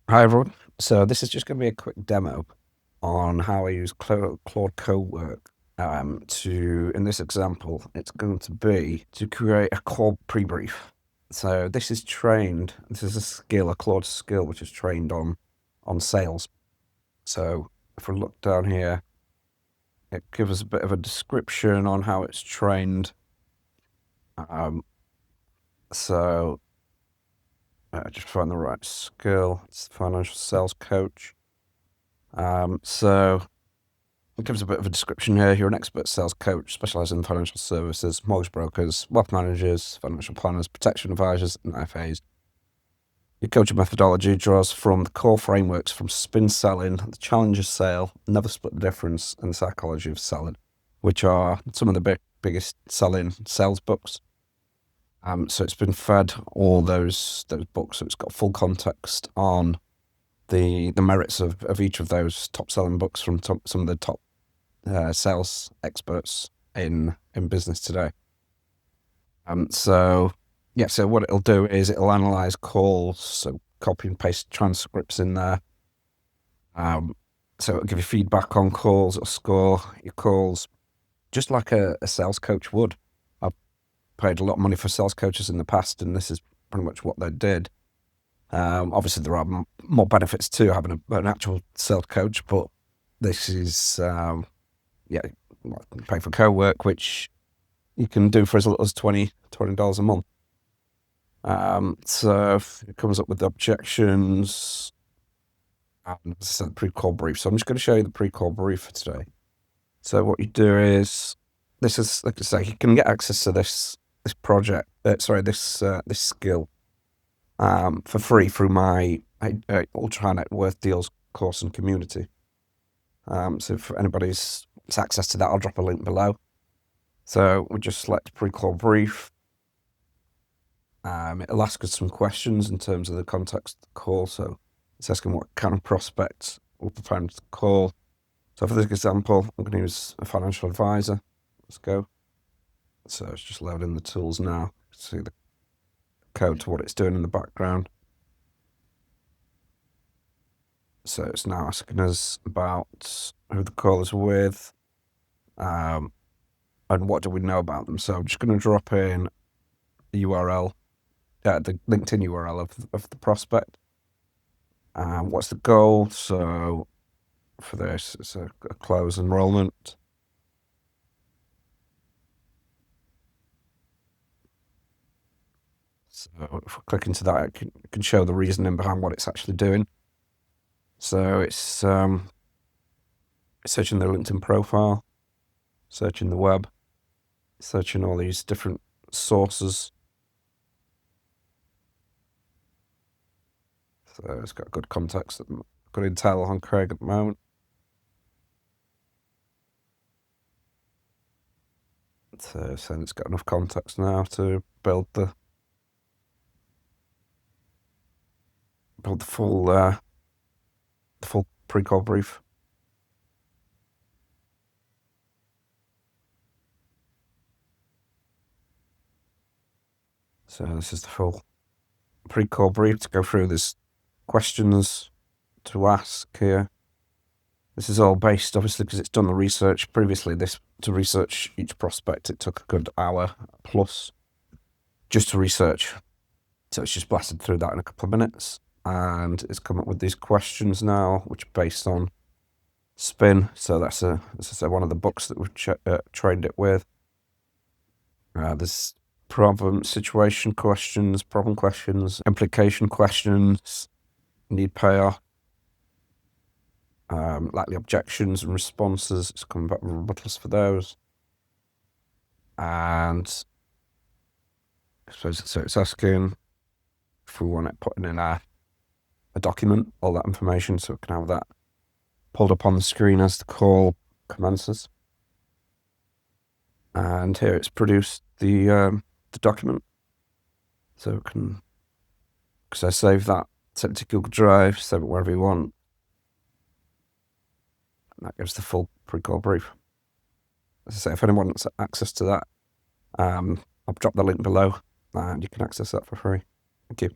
Hi everyone. So this is just going to be a quick demo on how I use Claude Cowork in this example, it's going to be to create a call pre-brief. So this is a skill, a Claude skill, which is trained on sales. So if we look down here, it gives us a bit of a description on how it's trained. Um, so just find the right skill. It's the financial sales coach. So it gives a bit of a description here. You're an expert sales coach specializing in financial services, mortgage brokers, wealth managers, financial planners, protection advisors, and IFAs. Your coaching methodology draws from the core frameworks from spin selling, the challenger sale, never split the difference, and the psychology of selling, which are some of the biggest selling sales books. So it's been fed all those books, so it's got full context on the merits of each of those top selling books from some of the top sales experts in business today. So what it'll do is it'll analyze calls, so copy and paste transcripts in there. So it'll give you feedback on calls, it'll score your calls just like a sales coach would. I've paid a lot of money for sales coaches in the past, and this is pretty much what they did. Obviously, there are more benefits to having an actual sales coach, but this is pay for co-work, which you can do for as little as $20 a month. So it comes up with the objections and the pre-call brief. So I'm just going to show you the pre-call brief for today. So what you do is, this is, like I say, you can get access to this skill for free through my ultra high net worth deals course and community. So if anybody's access to that, I'll drop a link below. So we just select pre-call brief. It'll ask us some questions in terms of the context of the call. So it's asking what kind of prospects we're preparing to call. So for this example, I'm going to use a financial advisor. Let's go. So it's just loading the tools now. See the code to what it's doing in the background. So it's now asking us about who the call is with, and what do we know about them. So I'm just going to drop in the URL, the LinkedIn URL of the prospect. What's the goal? So for this, it's a close enrollment. So if we click into that, it can show the reasoning behind what it's actually doing. So it's searching the LinkedIn profile, searching the web, searching all these different sources. So it's got good context, good intel on Craig at the moment. So it's got enough context now to build the full pre-call brief. So this is the full pre-call brief to go through. There's questions to ask here. This is all based, obviously, because it's done the research previously. To research each prospect, it took a good hour plus just to research. So it's just blasted through that in a couple of minutes, and it's come up with these questions now, which are based on Spin. So that's as I say, one of the books that we've trained it with. There's situation questions, problem questions, implication questions, need payoff, likely objections and responses. It's coming back with rebuttals for those. And so it's asking if we want it putting in a document, all that information, so we can have that pulled up on the screen as the call commences. And here it's produced the document. So we can, because I save that, save it to Google Drive, save it wherever you want. And that gives the full pre-call brief. As I say, if anyone wants access to that, I'll drop the link below and you can access that for free. Thank you.